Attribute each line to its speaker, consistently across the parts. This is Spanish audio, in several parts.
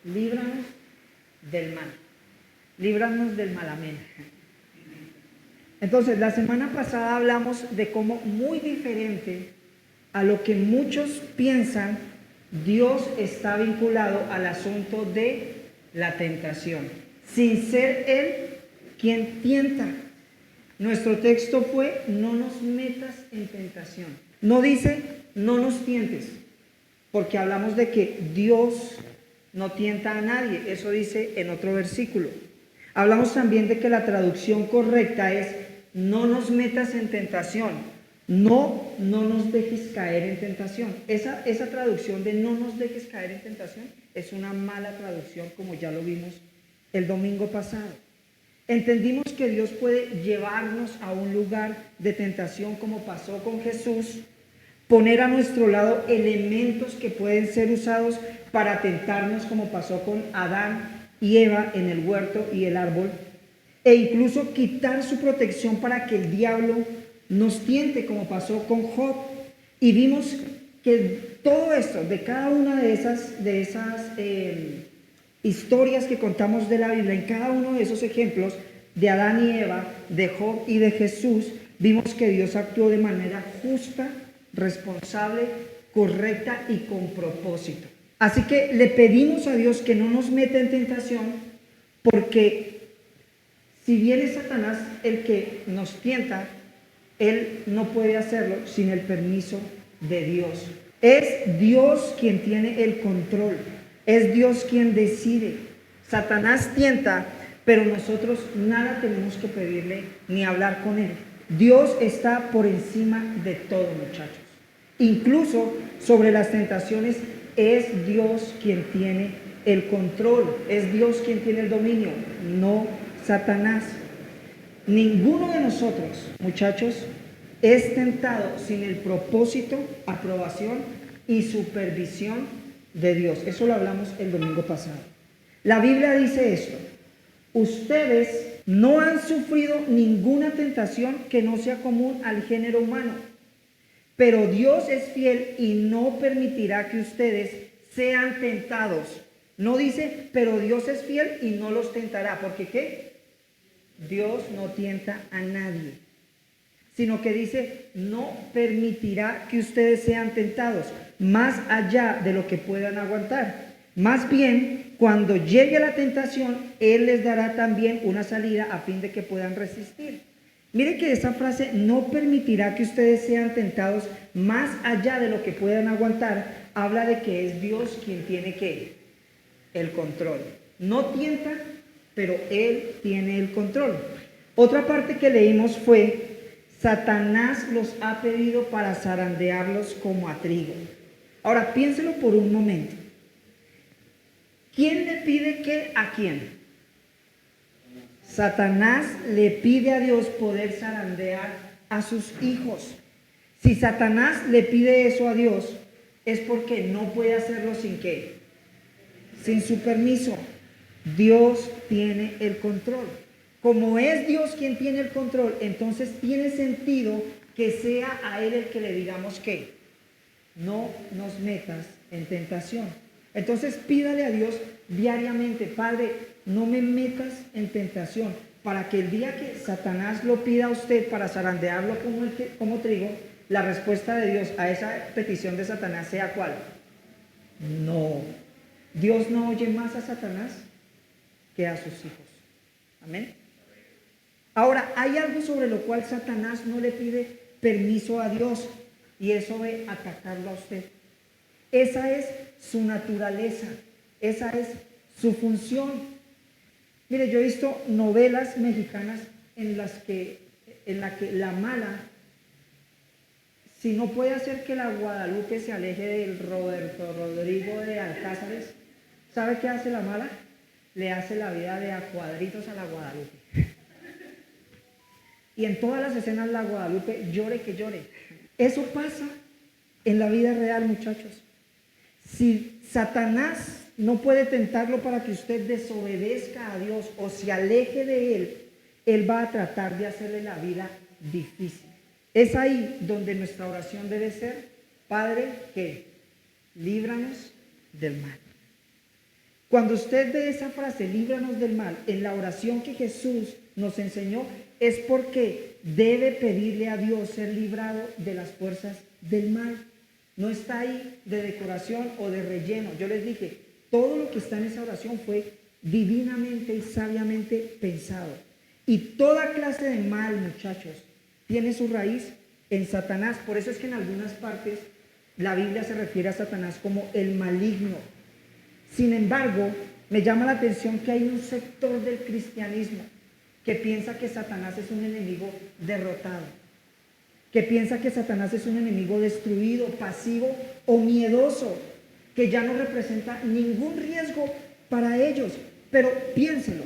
Speaker 1: líbranos del mal. Líbranos del mal, amén. Entonces, la semana pasada hablamos de cómo muy diferente a lo que muchos piensan, Dios está vinculado al asunto de la tentación, sin ser Él quien tienta. Nuestro texto fue, no nos metas en tentación. No dice, no nos tientes, porque hablamos de que Dios no tienta a nadie. Eso dice en otro versículo. Hablamos también de que la traducción correcta es, no nos metas en tentación. No nos dejes caer en tentación. Esa traducción de no nos dejes caer en tentación es una mala traducción, como ya lo vimos el domingo pasado. Entendimos que Dios puede llevarnos a un lugar de tentación como pasó con Jesús, poner a nuestro lado elementos que pueden ser usados para tentarnos como pasó con Adán y Eva en el huerto y el árbol, e incluso quitar su protección para que el diablo nos tiente como pasó con Job. Y vimos que todo esto, de cada una de esas historias que contamos de la Biblia, en cada uno de esos ejemplos de Adán y Eva, de Job y de Jesús, vimos que Dios actuó de manera justa, responsable, correcta y con propósito. Así que le pedimos a Dios que no nos meta en tentación, porque si bien es Satanás el que nos tienta, él no puede hacerlo sin el permiso de Dios. Es Dios quien tiene el control. Es Dios quien decide. Satanás tienta, pero nosotros nada tenemos que pedirle ni hablar con él. Dios está por encima de todo, muchachos. Incluso sobre las tentaciones es Dios quien tiene el control. Es Dios quien tiene el dominio, no Satanás. Ninguno de nosotros, muchachos, es tentado sin el propósito, aprobación y supervisión de Dios. Eso lo hablamos el domingo pasado. La Biblia dice esto: ustedes no han sufrido ninguna tentación que no sea común al género humano, pero Dios es fiel y no permitirá que ustedes sean tentados. No dice, pero Dios es fiel y no los tentará, porque ¿qué? Dios no tienta a nadie, sino que dice, no permitirá que ustedes sean tentados más allá de lo que puedan aguantar. Más bien, cuando llegue la tentación, Él les dará también una salida a fin de que puedan resistir. Mire que esa frase, no permitirá que ustedes sean tentados más allá de lo que puedan aguantar, habla de que es Dios quien tiene el control. No tienta, pero Él tiene el control. Otra parte que leímos fue, Satanás los ha pedido para zarandearlos como a trigo. Ahora, piénselo por un momento. ¿Quién le pide qué a quién? Satanás le pide a Dios poder zarandear a sus hijos. Si Satanás le pide eso a Dios, es porque no puede hacerlo sin qué, sin su permiso. Dios tiene el control. Como es Dios quien tiene el control, entonces tiene sentido que sea a Él el que le digamos que no nos metas en tentación. Entonces pídale a Dios diariamente, Padre, no me metas en tentación, para que el día que Satanás lo pida a usted para zarandearlo como trigo, la respuesta de Dios a esa petición de Satanás sea ¿cuál? No. Dios no oye más a Satanás que a sus hijos. Amén. Ahora, hay algo sobre lo cual Satanás no le pide permiso a Dios, y eso de atacarlo a usted. Esa es su naturaleza, esa es su función. Mire, yo he visto novelas mexicanas en la que la mala, si no puede hacer que la Guadalupe se aleje del Roberto Rodrigo de Alcázares, ¿sabe qué hace la mala? Le hace la vida de a cuadritos a la Guadalupe. Y en todas las escenas la Guadalupe llore que llore. Eso pasa en la vida real, muchachos. Si Satanás no puede tentarlo para que usted desobedezca a Dios o se aleje de Él, Él va a tratar de hacerle la vida difícil. Es ahí donde nuestra oración debe ser, Padre, que líbranos del mal. Cuando usted ve esa frase, líbranos del mal, en la oración que Jesús nos enseñó, es porque debe pedirle a Dios ser librado de las fuerzas del mal. No está ahí de decoración o de relleno. Yo les dije, todo lo que está en esa oración fue divinamente y sabiamente pensado. Y toda clase de mal, muchachos, tiene su raíz en Satanás. Por eso es que en algunas partes la Biblia se refiere a Satanás como el maligno. Sin embargo, me llama la atención que hay un sector del cristianismo que piensa que Satanás es un enemigo derrotado, que piensa que Satanás es un enemigo destruido, pasivo o miedoso, que ya no representa ningún riesgo para ellos. Pero piénselo,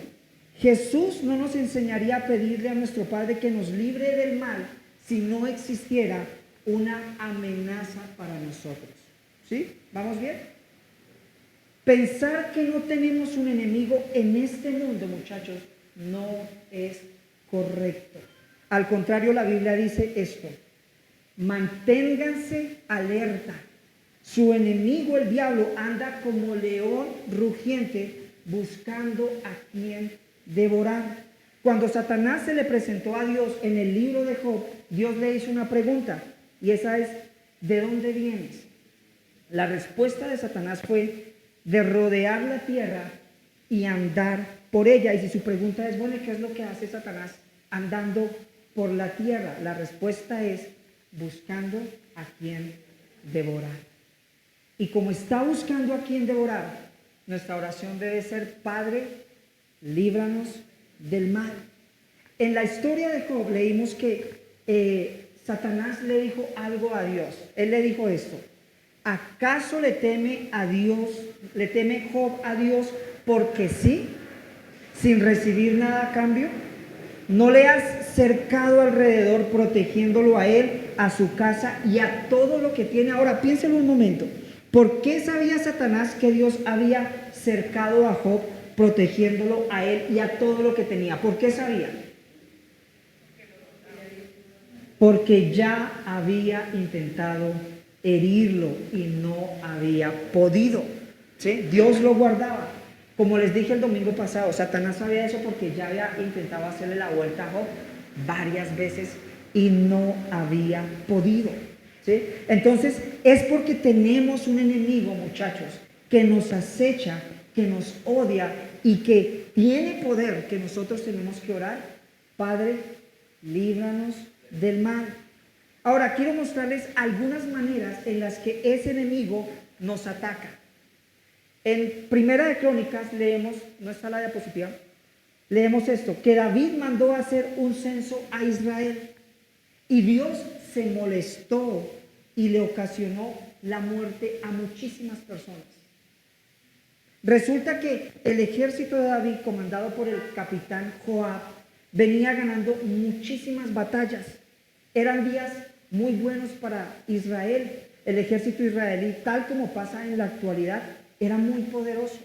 Speaker 1: Jesús no nos enseñaría a pedirle a nuestro Padre que nos libre del mal si no existiera una amenaza para nosotros. ¿Sí? ¿Vamos bien? Pensar que no tenemos un enemigo en este mundo, muchachos, no es correcto. Al contrario, la Biblia dice esto: manténganse alerta. Su enemigo, el diablo, anda como león rugiente buscando a quien devorar. Cuando Satanás se le presentó a Dios en el libro de Job, Dios le hizo una pregunta, y esa es: ¿de dónde vienes? La respuesta de Satanás fue de rodear la tierra y andar por ella. Y si su pregunta es, bueno, ¿qué es lo que hace Satanás andando por la tierra? La respuesta es buscando a quien devorar. Y como está buscando a quien devorar, nuestra oración debe ser: Padre, líbranos del mal. En la historia de Job leímos que Satanás le dijo algo a Dios. Él le dijo esto: ¿acaso le teme a Dios, le teme Job a Dios porque sí, sin recibir nada a cambio? ¿No le has cercado alrededor protegiéndolo a él, a su casa y a todo lo que tiene? Ahora piénselo un momento. ¿Por qué sabía Satanás que Dios había cercado a Job, protegiéndolo a él y a todo lo que tenía? ¿Por qué sabía? Porque ya había intentado herirlo y no había podido. ¿Sí? Dios lo guardaba. Como les dije el domingo pasado, Satanás sabía eso porque ya había intentado hacerle la vuelta a Job varias veces y no había podido. ¿Sí? Entonces, es porque tenemos un enemigo, muchachos, que nos acecha, que nos odia y que tiene poder, que nosotros tenemos que orar: Padre, líbranos del mal. Ahora quiero mostrarles algunas maneras en las que ese enemigo nos ataca. En Primera de Crónicas leemos, no está la diapositiva, leemos esto: que David mandó a hacer un censo a Israel y Dios se molestó y le ocasionó la muerte a muchísimas personas. Resulta que el ejército de David, comandado por el capitán Joab, venía ganando muchísimas batallas. Eran días muy buenos para Israel. El ejército israelí, tal como pasa en la actualidad, era muy poderoso.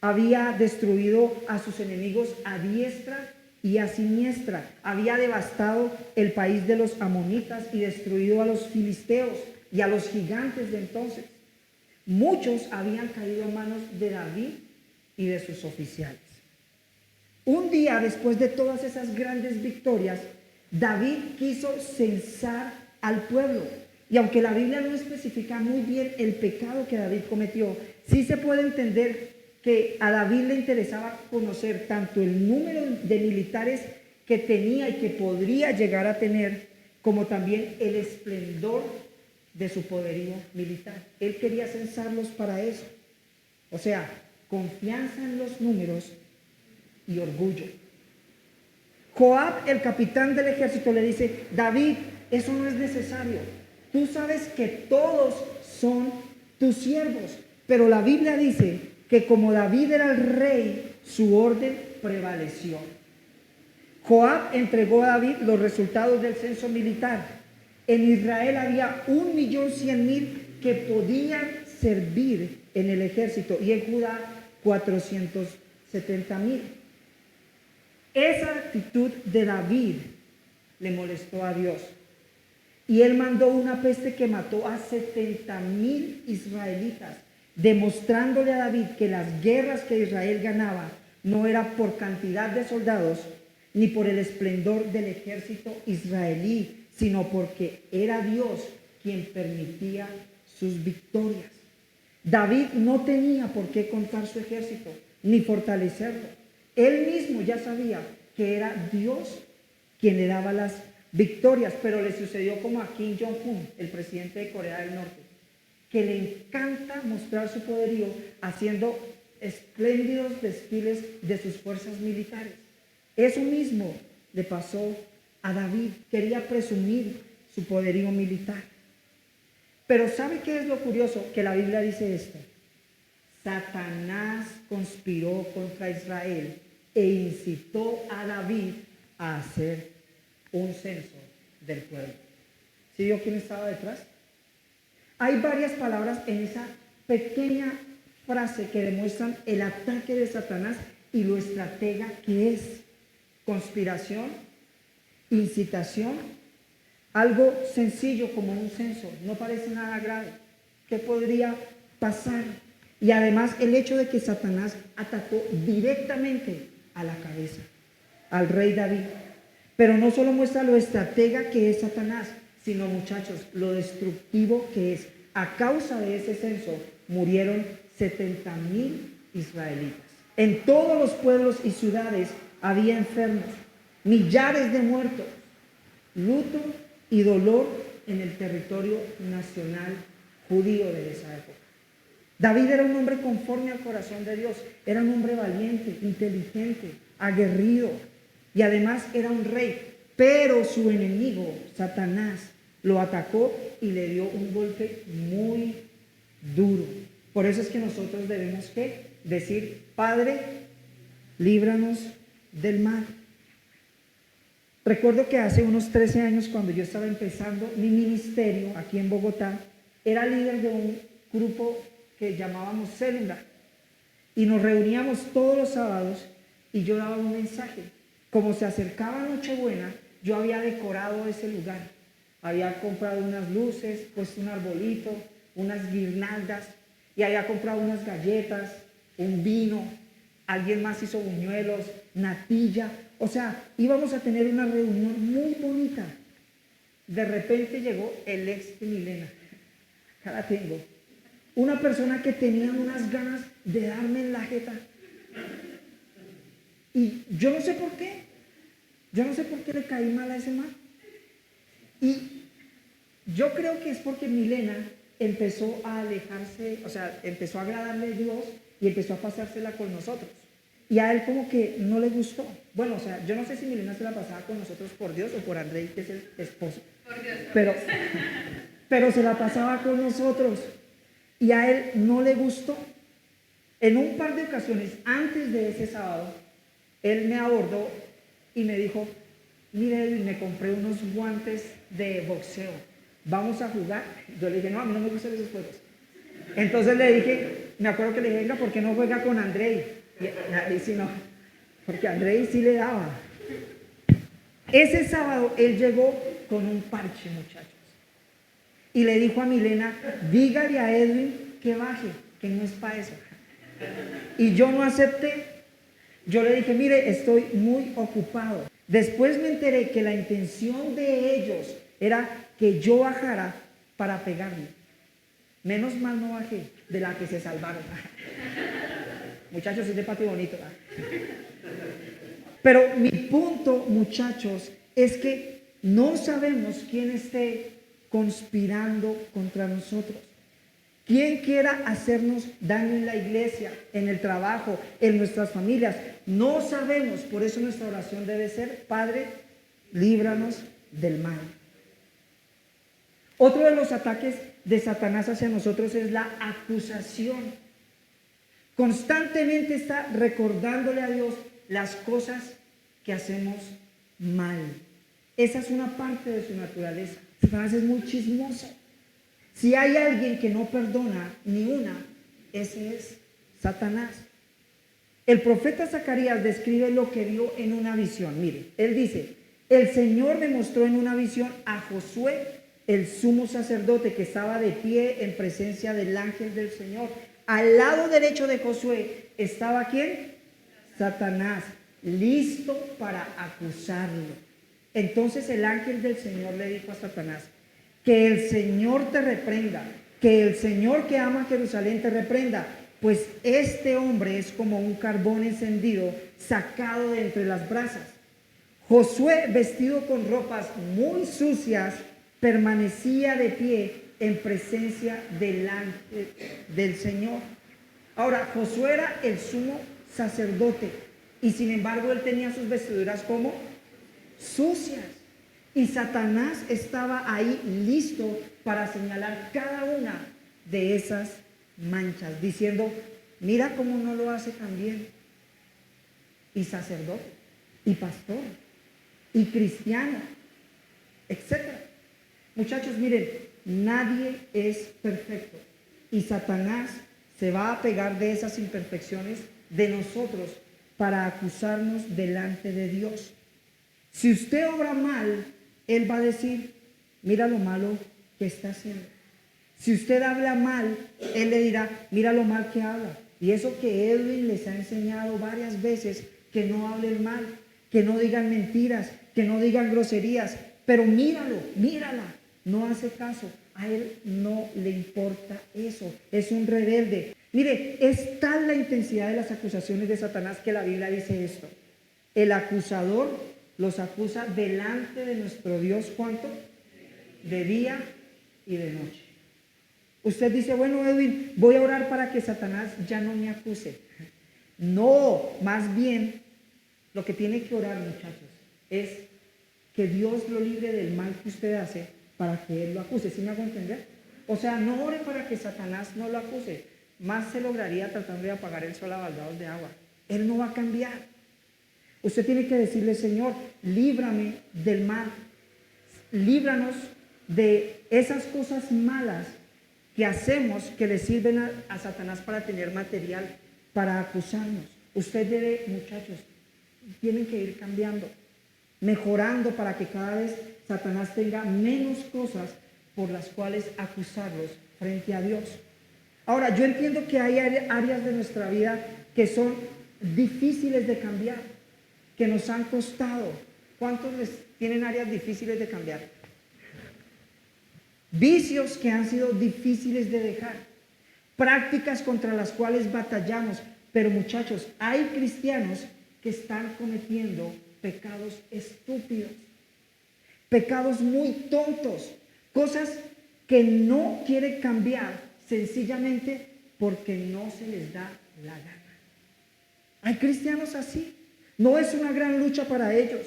Speaker 1: Había destruido a sus enemigos a diestra y a siniestra. Había devastado el país de los amonitas y destruido a los filisteos y a los gigantes de entonces. Muchos habían caído en manos de David y de sus oficiales. Un día después de todas esas grandes victorias, David quiso censar al pueblo. Y aunque la Biblia no especifica muy bien el pecado que David cometió, sí se puede entender que a David le interesaba conocer tanto el número de militares que tenía y que podría llegar a tener, como también el esplendor de su poderío militar. Él quería censarlos para eso. O sea, confianza en los números y orgullo. Joab, el capitán del ejército, le dice: David, eso no es necesario. Tú sabes que todos son tus siervos. Pero la Biblia dice que como David era el rey, su orden prevaleció. Joab entregó a David los resultados del censo militar. En Israel había 1.100.000 que podían servir en el ejército y en Judá 470.000. Esa actitud de David le molestó a Dios y él mandó una peste que mató a 70.000 israelitas demostrándole a David que las guerras que Israel ganaba no era por cantidad de soldados ni por el esplendor del ejército israelí, sino porque era Dios quien permitía sus victorias. David no tenía por qué contar su ejército ni fortalecerlo. Él mismo ya sabía que era Dios quien le daba las victorias, pero le sucedió como a Kim Jong-un, el presidente de Corea del Norte, que le encanta mostrar su poderío haciendo espléndidos desfiles de sus fuerzas militares. Eso mismo le pasó a David, quería presumir su poderío militar. Pero ¿sabe qué es lo curioso? Que la Biblia dice esto: Satanás conspiró contra Israel e incitó a David a hacer un censo del pueblo. ¿Sí vio quién estaba detrás? Hay varias palabras en esa pequeña frase que demuestran el ataque de Satanás y lo estratega que es. Conspiración, incitación, algo sencillo como un censo, no parece nada grave. ¿Qué podría pasar? Y además el hecho de que Satanás atacó directamente a la cabeza, al rey David. Pero no solo muestra lo estratega que es Satanás, sino, muchachos, lo destructivo que es. A causa de ese censo murieron 70,000 israelitas. En todos los pueblos y ciudades había enfermos, millares de muertos, luto y dolor en el territorio nacional judío de esa época. David era un hombre conforme al corazón de Dios, era un hombre valiente, inteligente, aguerrido y además era un rey, pero su enemigo, Satanás, lo atacó y le dio un golpe muy duro. Por eso es que nosotros debemos decir: Padre, líbranos del mal. Recuerdo que hace unos 13 años, cuando yo estaba empezando mi ministerio aquí en Bogotá, era líder de un grupo que llamábamos Célula y nos reuníamos todos los sábados y yo daba un mensaje. Como se acercaba Nochebuena, yo había decorado ese lugar, había comprado unas luces, puesto un arbolito, unas guirnaldas y había comprado unas galletas, un vino. Alguien más hizo buñuelos, natilla. O sea, íbamos a tener una reunión muy bonita. De repente llegó el ex de Milena. Acá la tengo. Una persona que tenía unas ganas de darme en la jeta. Y yo no sé por qué. Yo no sé por qué le caí mal a ese man. Y yo creo que es porque Milena empezó a alejarse, o sea, empezó a agradarle a Dios y empezó a pasársela con nosotros. Y a él como que no le gustó. Bueno, o sea, yo no sé si Milena se la pasaba con nosotros por Dios o por Andrei, que es el esposo. Por Dios. Pero se la pasaba con nosotros. Y a él no le gustó. En un par de ocasiones, antes de ese sábado, él me abordó y me dijo: mire, me compré unos guantes de boxeo. ¿Vamos a jugar? Yo le dije: no, a mí no me gustan esos juegos. Entonces le dije, me acuerdo que le dije: venga, ¿por qué no juega con Andrei? Y ahí sí no, porque Andrei sí le daba. Ese sábado él llegó con un parche, muchachos. Y le dijo a Milena: dígale a Edwin que baje, que no es para eso. Y yo no acepté. Yo le dije: mire, estoy muy ocupado. Después me enteré que la intención de ellos era que yo bajara para pegarle. Menos mal no bajé, de la que se salvaron. Muchachos, es de patio bonito. Pero mi punto, muchachos, es que no sabemos quién esté conspirando contra nosotros. ¿Quién quiera hacernos daño en la iglesia, en el trabajo, en nuestras familias? No sabemos, por eso nuestra oración debe ser: Padre, líbranos del mal. Otro de los ataques de Satanás hacia nosotros es la acusación. Constantemente está recordándole a Dios las cosas que hacemos mal. Esa es una parte de su naturaleza. Satanás es muy chismoso. Si hay alguien que no perdona ni una, ese es Satanás. El profeta Zacarías describe lo que vio en una visión. Mire, él dice: el Señor me mostró en una visión a Josué, el sumo sacerdote, que estaba de pie en presencia del ángel del Señor, al lado derecho de Josué estaba ¿quién? Satanás, listo para acusarlo. Entonces el ángel del Señor le dijo a Satanás: que el Señor te reprenda, que el Señor que ama Jerusalén te reprenda, pues este hombre es como un carbón encendido sacado de entre las brasas. Josué, vestido con ropas muy sucias, permanecía de pie en presencia delante del Señor. Ahora, Josué era el sumo sacerdote y sin embargo él tenía sus vestiduras como sucias. Y Satanás estaba ahí listo para señalar cada una de esas manchas, diciendo: mira cómo no lo hace tan bien. Y sacerdote, y pastor, y cristiano, etcétera. Muchachos, miren, nadie es perfecto. Y Satanás se va a pegar de esas imperfecciones de nosotros para acusarnos delante de Dios. Si usted obra mal, él va a decir: mira lo malo que está haciendo. Si usted habla mal, él le dirá: mira lo mal que habla. Y eso que Edwin les ha enseñado varias veces, que no hablen mal, que no digan mentiras, que no digan groserías. Pero míralo, mírala. No hace caso. A él no le importa eso. Es un rebelde. Mire, es tal la intensidad de las acusaciones de Satanás que la Biblia dice esto: el acusador los acusa delante de nuestro Dios, ¿cuánto? De día y de noche. Usted dice: bueno, Edwin, voy a orar para que Satanás ya no me acuse. No, más bien, lo que tiene que orar, muchachos, es que Dios lo libre del mal que usted hace para que él lo acuse. ¿Sí me hago entender? O sea, no ore para que Satanás no lo acuse. Más se lograría tratando de apagar el sol a baldados de agua. Él no va a cambiar. Usted tiene que decirle: Señor, líbrame del mal. Líbranos de esas cosas malas que hacemos, que le sirven a Satanás para tener material, para acusarnos. Usted debe, muchachos, tienen que ir cambiando, mejorando para que cada vez Satanás tenga menos cosas por las cuales acusarlos frente a Dios. Ahora, yo entiendo que hay áreas de nuestra vida que son difíciles de cambiar, que nos han costado. ¿Cuántos les tienen áreas difíciles de cambiar? Vicios que han sido difíciles de dejar, prácticas contra las cuales batallamos. Pero muchachos, hay cristianos que están cometiendo pecados estúpidos, pecados muy tontos, cosas que no quieren cambiar sencillamente porque no se les da la gana. Hay cristianos así. No es una gran lucha para ellos,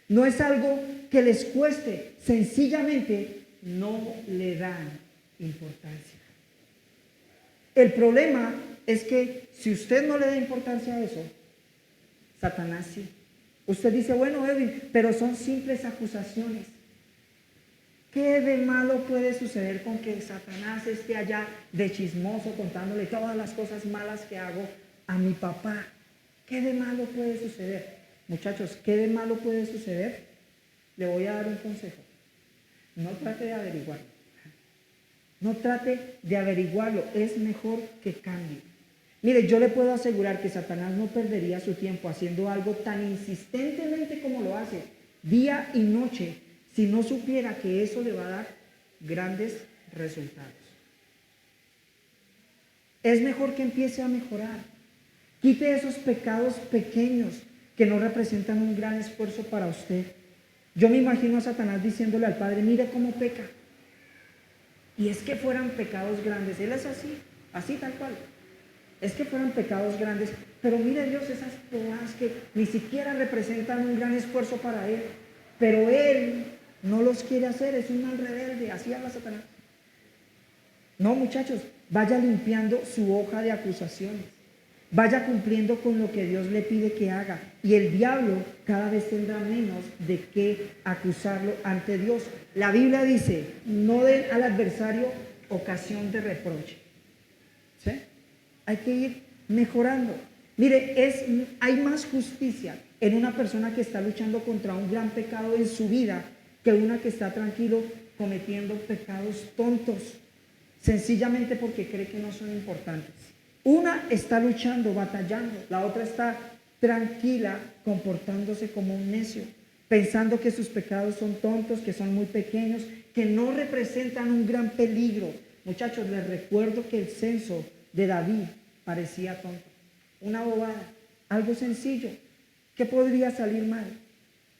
Speaker 1: no es algo que les cueste, sencillamente no le dan importancia. El problema es que si usted no le da importancia a eso, Satanás sí. Usted dice: bueno, Edwin, pero son simples acusaciones. ¿Qué de malo puede suceder con que Satanás esté allá de chismoso contándole todas las cosas malas que hago a mi papá? ¿Qué de malo puede suceder? Muchachos, ¿qué de malo puede suceder? Le voy a dar un consejo. No trate de averiguarlo. No trate de averiguarlo. Es mejor que cambie. Mire, yo le puedo asegurar que Satanás no perdería su tiempo haciendo algo tan insistentemente como lo hace, día y noche, si no supiera que eso le va a dar grandes resultados. Es mejor que empiece a mejorar. Quite esos pecados pequeños que no representan un gran esfuerzo para usted. Yo me imagino a Satanás diciéndole al Padre: mire cómo peca. Y es que fueran pecados grandes. Él es así, así tal cual. Es que fueran pecados grandes. Pero mire Dios, esas cosas que ni siquiera representan un gran esfuerzo para Él. Pero Él no los quiere hacer, es un mal rebelde. Así habla Satanás. No, muchachos, vaya limpiando su hoja de acusaciones. Vaya cumpliendo con lo que Dios le pide que haga. Y el diablo cada vez tendrá menos de qué acusarlo ante Dios. La Biblia dice: no den al adversario ocasión de reproche. ¿Sí? Hay que ir mejorando. Mire, hay más justicia en una persona que está luchando contra un gran pecado en su vida que una que está tranquilo cometiendo pecados tontos, sencillamente porque cree que no son importantes. Una está luchando, batallando, la otra está tranquila, comportándose como un necio, pensando que sus pecados son tontos, que son muy pequeños, que no representan un gran peligro. Muchachos, les recuerdo que el censo de David parecía tonto, una bobada, algo sencillo, que podría salir mal.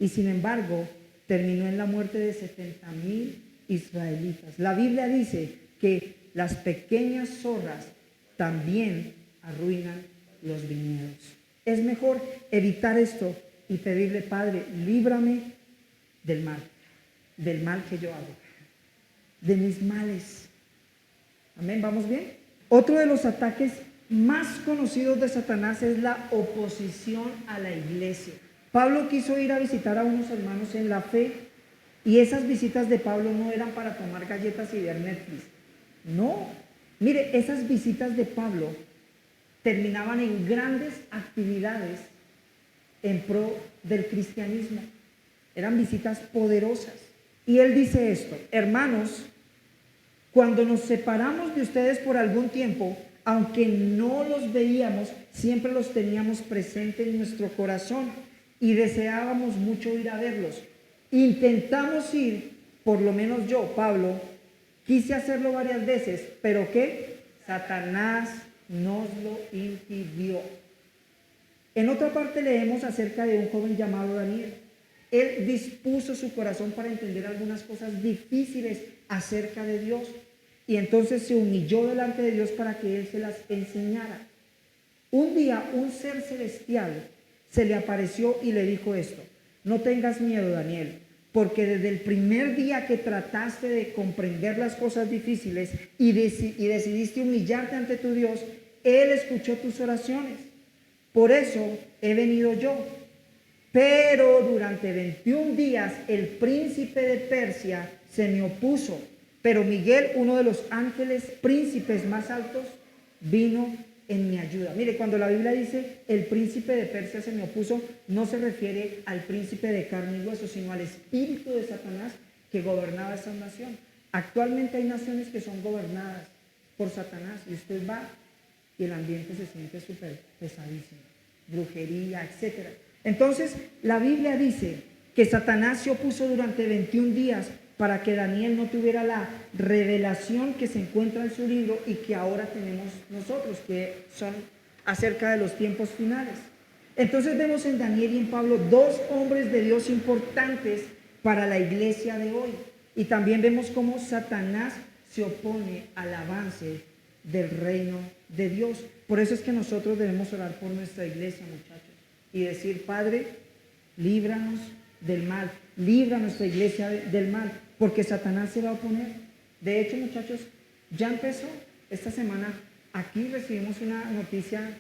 Speaker 1: Y sin embargo, terminó en la muerte de 70,000 israelitas. La Biblia dice que las pequeñas zorras también arruinan los viñedos. Es mejor evitar esto y pedirle, Padre, líbrame del mal que yo hago, de mis males. Amén, ¿vamos bien? Otro de los ataques más conocidos de Satanás es la oposición a la iglesia. Pablo quiso ir a visitar a unos hermanos en la fe y esas visitas de Pablo no eran para tomar galletas y ver Netflix. No, mire, esas visitas de Pablo terminaban en grandes actividades en pro del cristianismo. Eran visitas poderosas. Y él dice esto: hermanos, cuando nos separamos de ustedes por algún tiempo, aunque no los veíamos, siempre los teníamos presentes en nuestro corazón y deseábamos mucho ir a verlos. Intentamos ir, por lo menos yo, Pablo, quise hacerlo varias veces, pero ¿qué? Satanás nos lo impidió. En otra parte leemos acerca de un joven llamado Daniel. Él dispuso su corazón para entender algunas cosas difíciles acerca de Dios y entonces se humilló delante de Dios para que Él se las enseñara. Un día un ser celestial se le apareció y le dijo esto: no tengas miedo, Daniel, porque desde el primer día que trataste de comprender las cosas difíciles y decidiste humillarte ante tu Dios, Él escuchó tus oraciones. Por eso he venido yo. Pero durante 21 días el príncipe de Persia se me opuso. Pero Miguel, uno de los ángeles príncipes más altos, vino en mi ayuda. Mire, cuando la Biblia dice el príncipe de Persia se me opuso, no se refiere al príncipe de carne y hueso, sino al espíritu de Satanás que gobernaba esa nación. Actualmente hay naciones que son gobernadas por Satanás y usted va y el ambiente se siente súper pesadísimo, brujería, etc. Entonces, la Biblia dice que Satanás se opuso durante 21 días para que Daniel no tuviera la revelación que se encuentra en su libro y que ahora tenemos nosotros, que son acerca de los tiempos finales. Entonces vemos en Daniel y en Pablo dos hombres de Dios importantes para la iglesia de hoy. Y también vemos cómo Satanás se opone al avance del reino de Dios. Por eso es que nosotros debemos orar por nuestra iglesia, muchachos, y decir: Padre, líbranos del mal, libra a nuestra iglesia del mal, porque Satanás se va a oponer. De hecho, muchachos, ya empezó esta semana. Aquí recibimos una noticia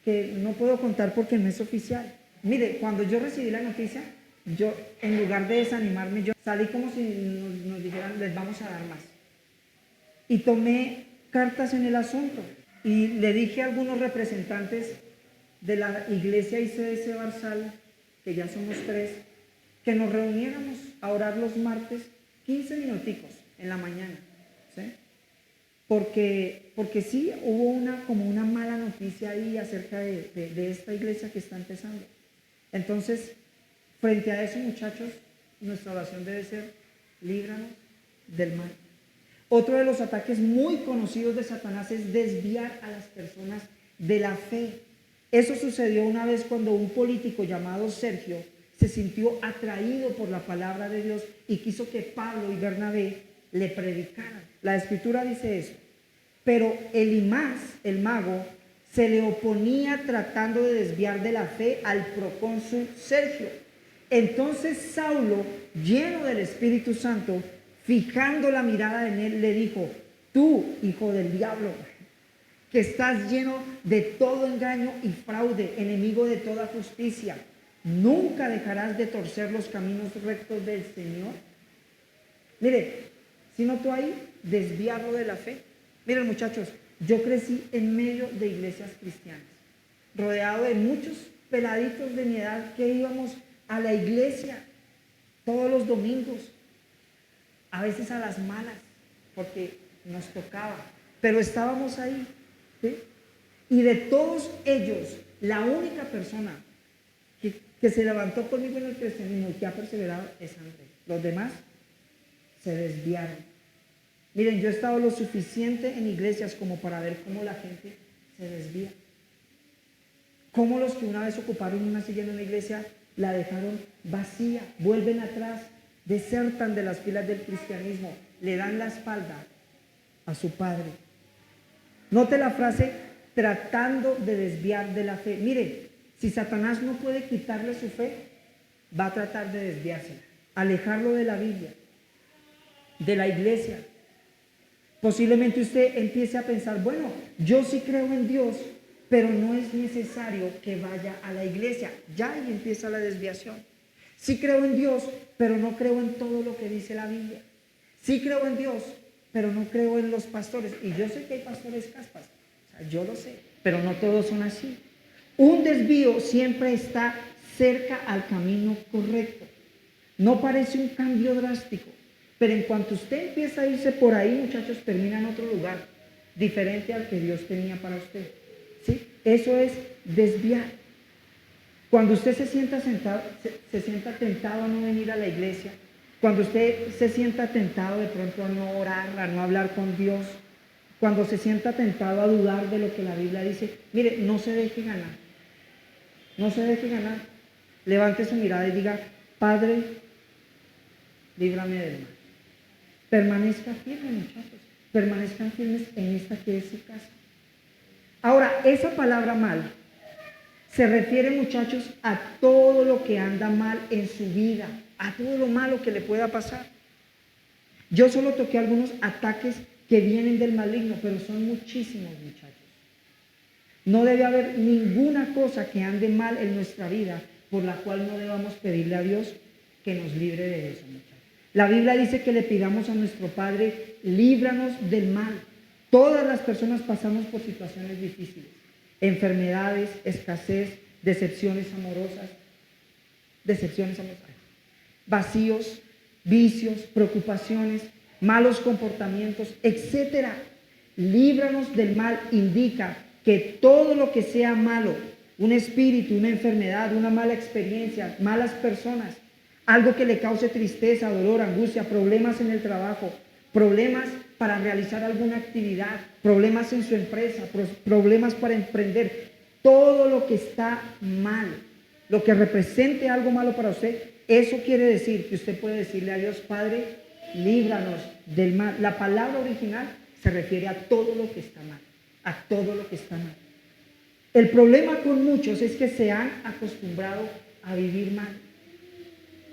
Speaker 1: que no puedo contar porque no es oficial. Mire, cuando yo recibí la noticia, yo, en lugar de desanimarme, yo salí como si nos dijeran: les vamos a dar más. Y tomé cartas en el asunto y le dije a algunos representantes de la iglesia ICS Barzal, que ya somos 3, que nos reuniéramos a orar los martes 15 minuticos en la mañana, ¿sí? Porque sí hubo como una mala noticia ahí acerca de esta iglesia que está empezando. Entonces, frente a eso, muchachos, nuestra oración debe ser: líbranos del mal. Otro de los ataques muy conocidos de Satanás es desviar a las personas de la fe. Eso sucedió una vez cuando un político llamado Sergio se sintió atraído por la palabra de Dios y quiso que Pablo y Bernabé le predicaran. La escritura dice esto: pero Elimás, el mago, se le oponía tratando de desviar de la fe al procónsul Sergio. Entonces Saulo, lleno del Espíritu Santo, fijando la mirada en él, le dijo: tú, hijo del diablo, que estás lleno de todo engaño y fraude, enemigo de toda justicia, ¿nunca dejarás de torcer los caminos rectos del Señor? Mire, si notó ahí, desviarlo de la fe. Miren, muchachos, yo crecí en medio de iglesias cristianas, rodeado de muchos peladitos de mi edad que íbamos a la iglesia todos los domingos, a veces a las malas, porque nos tocaba, pero estábamos ahí, ¿sí? Y de todos ellos, la única persona que se levantó conmigo en el cristianismo y que ha perseverado es Andrés. Los demás se desviaron. Miren, yo he estado lo suficiente en iglesias como para ver cómo la gente se desvía. Cómo los que una vez ocuparon una silla en una iglesia la dejaron vacía, vuelven atrás, desertan de las filas del cristianismo, le dan la espalda a su padre. Note la frase, tratando de desviar de la fe. Mire, si Satanás no puede quitarle su fe, va a tratar de desviársela, alejarlo de la Biblia, de la iglesia. Posiblemente usted empiece a pensar, bueno, yo sí creo en Dios, pero no es necesario que vaya a la iglesia. Ya ahí empieza la desviación. Sí creo en Dios, pero no creo en todo lo que dice la Biblia. Sí creo en Dios, pero no creo en los pastores. Y yo sé que hay pastores caspas, o sea, yo lo sé, pero no todos son así. Un desvío siempre está cerca al camino correcto. No parece un cambio drástico, pero en cuanto usted empieza a irse por ahí, muchachos, termina en otro lugar, diferente al que Dios tenía para usted. ¿Sí? Eso es desviar. Cuando usted se sienta tentado a no venir a la iglesia, cuando usted se sienta tentado de pronto a no orar, a no hablar con Dios, cuando se sienta tentado a dudar de lo que la Biblia dice, mire, no se deje ganar. No se deje ganar. Levante su mirada y diga, Padre, líbrame del mal. Permanezca firme, muchachos. Permanezcan firmes en esta que es su casa. Ahora, esa palabra mal se refiere, muchachos, a todo lo que anda mal en su vida, a todo lo malo que le pueda pasar. Yo solo toqué algunos ataques que vienen del maligno, pero son muchísimos, muchachos. No debe haber ninguna cosa que ande mal en nuestra vida por la cual no debamos pedirle a Dios que nos libre de eso, muchachos. La Biblia dice que le pidamos a nuestro Padre, líbranos del mal. Todas las personas pasamos por situaciones difíciles, enfermedades, escasez, decepciones amorosas, vacíos, vicios, preocupaciones, malos comportamientos, etcétera. Líbranos del mal indica que todo lo que sea malo, un espíritu, una enfermedad, una mala experiencia, malas personas, algo que le cause tristeza, dolor, angustia, problemas en el trabajo, problemas para realizar alguna actividad, problemas en su empresa, problemas para emprender, todo lo que está mal, lo que represente algo malo para usted, eso quiere decir que usted puede decirle a Dios, Padre, líbranos del mal. La palabra original se refiere a todo lo que está mal, a todo lo que está mal. El problema con muchos es que se han acostumbrado a vivir mal.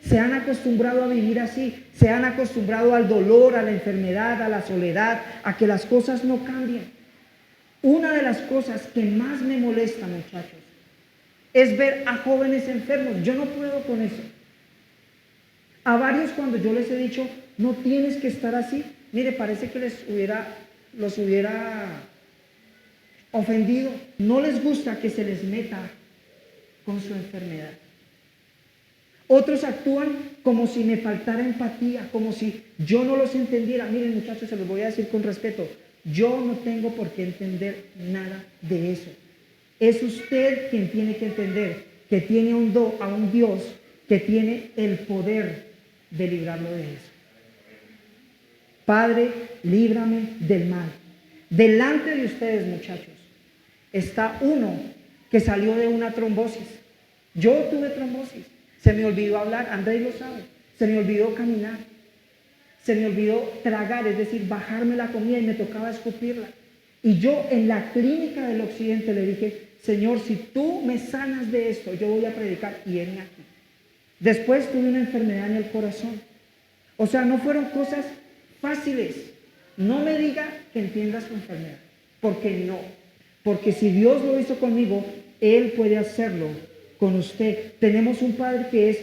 Speaker 1: Se han acostumbrado a vivir así, se han acostumbrado al dolor, a la enfermedad, a la soledad, a que las cosas no cambien. Una de las cosas que más me molesta, muchachos, es ver a jóvenes enfermos. Yo no puedo con eso. A varios cuando yo les he dicho, no tienes que estar así, mire, parece que los hubiera ofendido. No les gusta que se les meta con su enfermedad. Otros actúan como si me faltara empatía, como si yo no los entendiera. Miren, muchachos, se los voy a decir con respeto. Yo no tengo por qué entender nada de eso. Es usted quien tiene que entender que tiene a un Dios que tiene el poder de librarlo de eso. Padre, líbrame del mal. Delante de ustedes, muchachos, está uno que salió de una trombosis. Yo tuve trombosis. Se me olvidó hablar, Andrés lo sabe. Se me olvidó caminar. Se me olvidó tragar, es decir, bajarme la comida y me tocaba escupirla. Y yo en la clínica del occidente le dije, Señor, si tú me sanas de esto, yo voy a predicar y heme aquí. Después tuve una enfermedad en el corazón. O sea, no fueron cosas fáciles. No me diga que entiendas tu enfermedad, porque no. Porque si Dios lo hizo conmigo, Él puede hacerlo con usted. Tenemos un Padre que es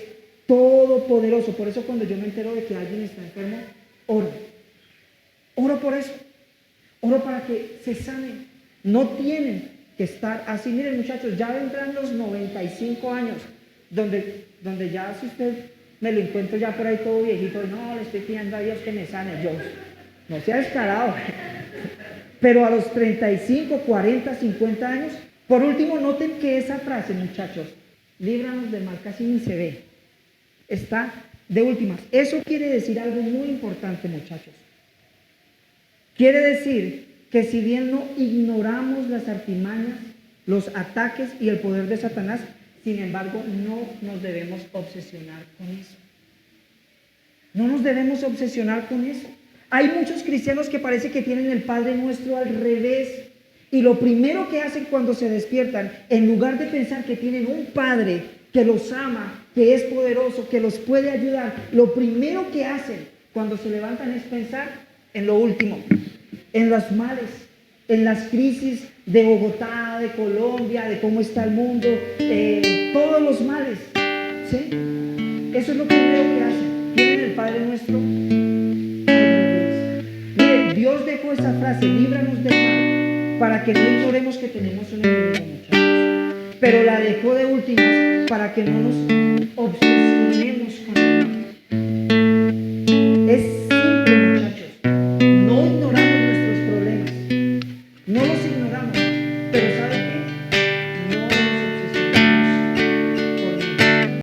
Speaker 1: todopoderoso. Por eso cuando yo me entero de que alguien está enfermo, oro. Oro por eso. Oro para que se sanen. No tienen que estar así. Miren, muchachos, ya vendrán los 95 años, donde ya si usted me lo encuentro ya por ahí todo viejito, no, le estoy pidiendo a Dios que me sane. Yo, no sea descarado. Pero a los 35, 40, 50 años, por último, noten que esa frase, muchachos, líbranos del mal, casi ni se ve. Está de últimas. Eso quiere decir algo muy importante, muchachos. Quiere decir que si bien no ignoramos las artimañas, los ataques y el poder de Satanás, sin embargo, no nos debemos obsesionar con eso. No nos debemos obsesionar con eso. Hay muchos cristianos que parece que tienen el Padre Nuestro al revés. Y lo primero que hacen cuando se despiertan, en lugar de pensar que tienen un Padre que los ama, que es poderoso, que los puede ayudar, lo primero que hacen cuando se levantan es pensar en lo último, en los males, en las crisis de Bogotá, de Colombia, de cómo está el mundo, todos los males, ¿sí? Eso es lo primero que hacen. Tienen el Padre Nuestro al revés. Mire, Dios dejó esa frase, líbranos del mal, para que no ignoremos que tenemos un enemigo, muchachos. Pero la dejó de últimas para que no nos obsesionemos